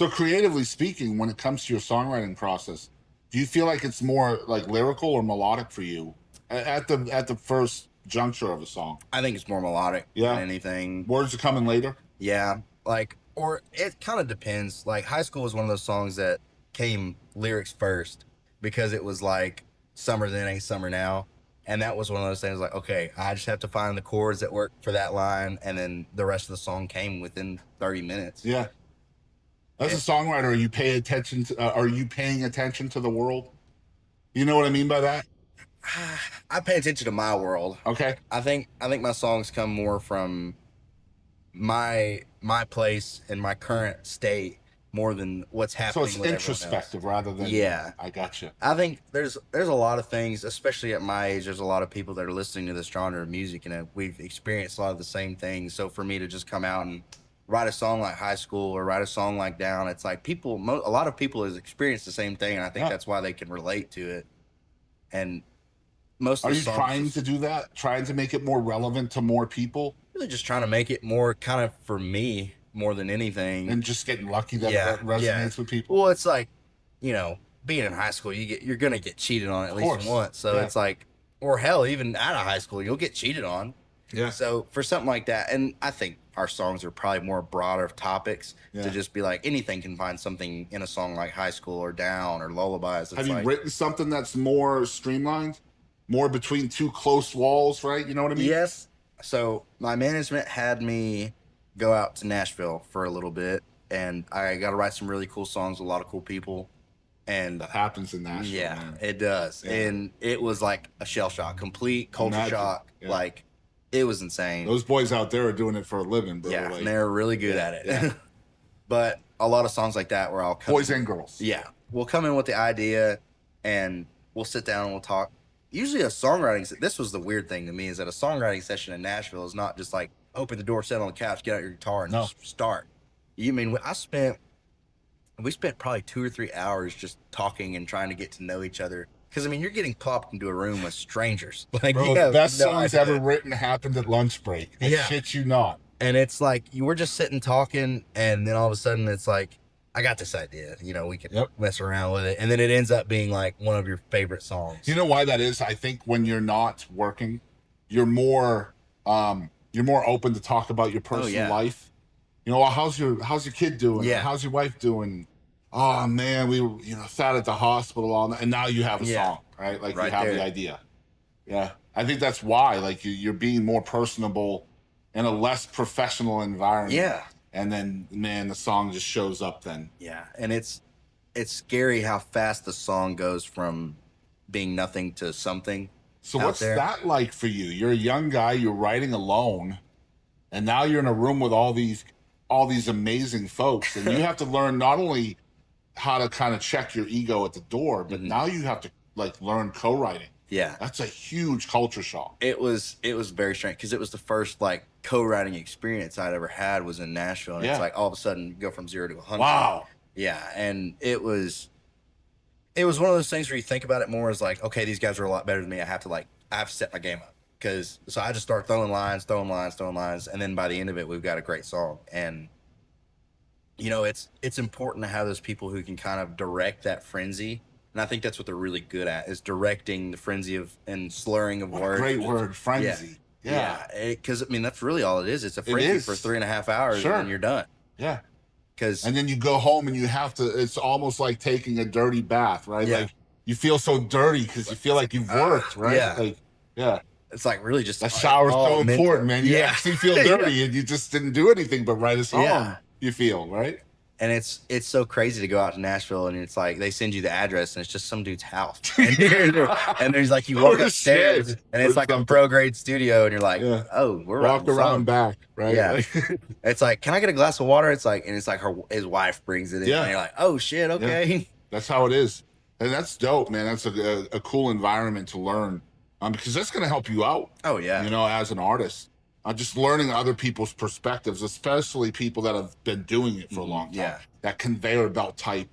So creatively speaking, when it comes to your songwriting process, do you feel like it's more like lyrical or melodic for you at the first juncture of a song? I think it's more melodic than Yeah. anything. Words are coming later. Yeah, like, or it kind of depends. Like, High School was one of those songs that came lyrics first because it was like summer then ain't summer now. And that was one of those things like, okay, I just have to find the chords that work for that line. And then the rest of the song came within 30 minutes. Yeah. As a songwriter, are you paying attention to the world? You know what I mean by that? I pay attention to my world. Okay. I think my songs come more from my place and my current state more than what's happening. So it's with introspective rather than. Yeah. I gotcha. I think there's a lot of things, especially at my age. There's a lot of people that are listening to this genre of music, and we've experienced a lot of the same things. So for me to just come out and write a song like High School or write a song like Down, it's like a lot of people has experienced the same thing, and I think that's why they can relate to it. And most of Are the you songs trying to do that? Trying to make it more relevant to more people? really just trying to make it more kind of for me more than anything. And just getting lucky that it resonates with people? Well, it's like, being in high school, you're gonna get cheated on at least once. So it's like, or hell, even out of high school, you'll get cheated on. Yeah. So for something like that, and I think our songs are probably more broader topics to just be like anything can find something in a song like High School or Down or Lullabies. Have you written something that's more streamlined, more between two close walls, right? You know what I mean? Yes. So my management had me go out to Nashville for a little bit, and I got to write some really cool songs with a lot of cool people. And that happens in Nashville. Yeah, man. it does. Yeah. And it was like a shell shock, complete culture shock. Yeah. Like, it was insane. Those boys out there are doing it for a living, bro. Yeah, like, and they're really good at it. Yeah. But a lot of songs like that where I'll come boys and girls. Yeah. We'll come in with the idea, and we'll sit down and we'll talk. Usually this was the weird thing to me, is that a songwriting session in Nashville is not just like open the door, sit on the couch, get out your guitar, and just start. We spent probably 2 or 3 hours just talking and trying to get to know each other. Because, you're getting plopped into a room with strangers. Like, bro, the best songs ever written happened at lunch break. I shit you not. And it's like, you were just sitting talking, and then all of a sudden it's like, I got this idea. We can mess around with it. And then it ends up being like one of your favorite songs. You know why that is? I think when you're not working, you're more open to talk about your personal life. Well, how's your kid doing? Yeah. How's your wife doing? Oh man, we sat at the hospital all night, and now you have a song, right? Like, you have the idea. Yeah, I think that's why, like, you're being more personable in a less professional environment. Yeah, and then, man, the song just shows up then. Yeah, and it's scary how fast the song goes from being nothing to something. So what's that like for you? You're a young guy, you're writing alone, and now you're in a room with all these amazing folks, and you have to learn not only how to kind of check your ego at the door, but now you have to learn co-writing. Yeah, that's a huge culture shock. It was very strange because it was the first co-writing experience I'd ever had was in Nashville, and it's like all of a sudden you go from 0 to 100. Wow. Yeah, and it was one of those things where you think about it more as like, okay, these guys are a lot better than me. I have to set my game up, so I just start throwing lines, and then by the end of it, we've got a great song. And it's important to have those people who can kind of direct that frenzy. And I think that's what they're really good at, is directing the frenzy and slurring of words. Great word, frenzy. Yeah. Because, that's really all it is. It's a frenzy for 3.5 hours, and then you're done. Yeah. And then you go home and you have to, it's almost like taking a dirty bath, right? Yeah. Like, you feel so dirty because you feel like you've worked, right? Yeah. It's like really just... A shower's so important, man. You actually feel dirty and you just didn't do anything but write a song, you feel, right? And it's so crazy to go out to Nashville, and it's like they send you the address, and it's just some dude's house. And there's like, you walk upstairs, and it's like a pro grade studio, and you're like, oh, we're walk around back, right? Yeah. It's like, can I get a glass of water? It's like, and it's like his wife brings it in, and you're like, oh shit, okay. Yeah. That's how it is, and that's dope, man. That's a cool environment to learn, because that's gonna help you out. Oh yeah, as an artist. Just learning other people's perspectives, especially people that have been doing it for a long time. Yeah. That conveyor belt type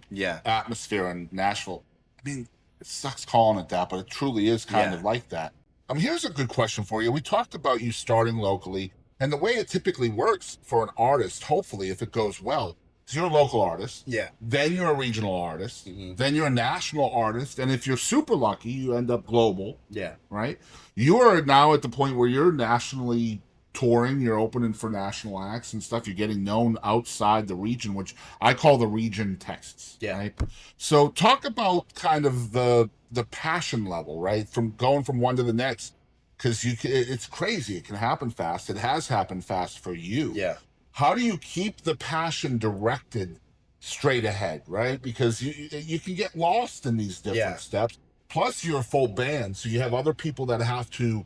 atmosphere in Nashville. It sucks calling it that, but it truly is kind of like that. Here's a good question for you. We talked about you starting locally, and the way it typically works for an artist, hopefully, if it goes well, So you're a local artist. Yeah. Then you're a regional artist. Mhm. Then you're a national artist. And if you're super lucky, you end up global. Yeah. Right? You are now at the point where you're nationally touring, you're opening for national acts and stuff. You're getting known outside the region, which I call the region Texas. Yeah. Right? So talk about kind of the passion level, right? From going from one to the next. Because it's crazy. It can happen fast. It has happened fast for you. Yeah. How do you keep the passion directed straight ahead, right? Because you can get lost in these different steps. Plus, you're a full band, so you have other people that have to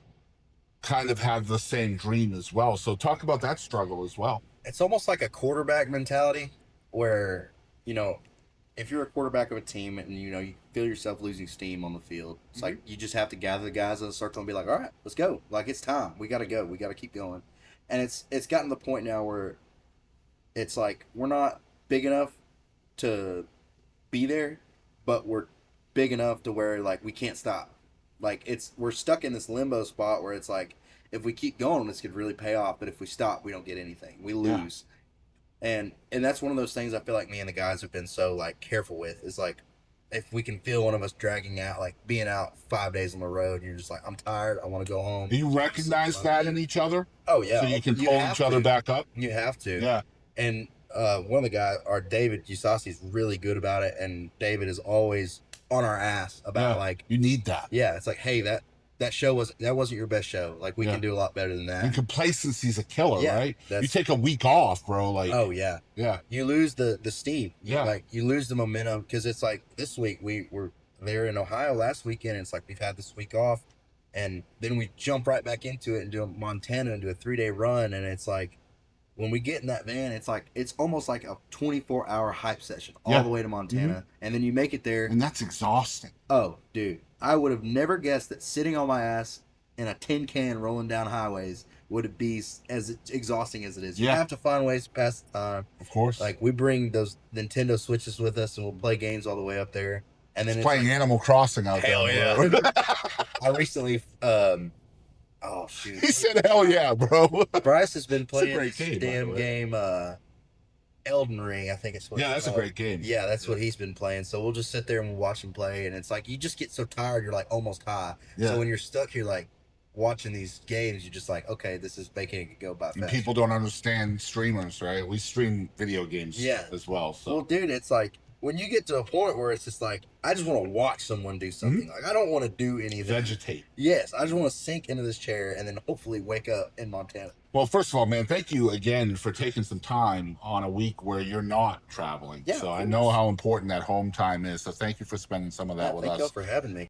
kind of have the same dream as well. So talk about that struggle as well. It's almost like a quarterback mentality where, you know, if you're a quarterback of a team and, you know, you feel yourself losing steam on the field, it's like you just have to gather the guys in a circle and be like, all right, let's go. Like, it's time. We got to go. We got to keep going. And it's gotten to the point now where it's like we're not big enough to be there, but we're big enough to where, like, we can't stop. Like, we're stuck in this limbo spot where it's like, if we keep going, this could really pay off. But if we stop, we don't get anything. We lose. And that's one of those things I feel like me and the guys have been so, like, careful with is, like, if we can feel one of us dragging out, like being out 5 days on the road, and you're just like, I'm tired, I want to go home. Do you recognize that in each other? Oh, yeah. So you can pull each other back up? You have to. Yeah. And one of the guys, our David Usasi, is really good about it, and David is always on our ass about, like... You need that. Yeah, it's like, hey, that show wasn't your best show. Like, we can do a lot better than that. And complacency's a killer, right? You take a week off, bro. Like, oh yeah, yeah. You lose the steam. Yeah, like you lose the momentum because it's like this week we were there in Ohio last weekend. And it's like we've had this week off, and then we jump right back into it and do Montana and do a 3-day run. And it's like when we get in that van, it's like it's almost like a 24-hour hype session all the way to Montana, and then you make it there, and that's exhausting. Oh, dude. I would have never guessed that sitting on my ass in a tin can rolling down highways would be as exhausting as it is. You have to find ways to pass the time. Of course. Like, we bring those Nintendo Switches with us, and we'll play games all the way up there. And then it's playing like, Animal Crossing out hell there. Hell yeah. I recently, oh, shoot. He said, hell yeah, bro. Bryce has been playing this damn game, Elden Ring, I think it's what that's a great game. Yeah, that's what he's been playing. So we'll just sit there and we'll watch him play, and it's like you just get so tired, you're like almost high. So when you're stuck here, like watching these games, you're just like, okay, this is making it go by fast. And people don't understand streamers, right? We stream video games as well. So. Well, dude, it's like when you get to a point where it's just like, I just want to watch someone do something. Like, I don't want to do anything. Vegetate. Yes, I just want to sink into this chair and then hopefully wake up in Montana. Well, first of all, man, thank you again for taking some time on a week where you're not traveling. So I know how important that home time is. So thank you for spending some of that with us. Thank you for having me.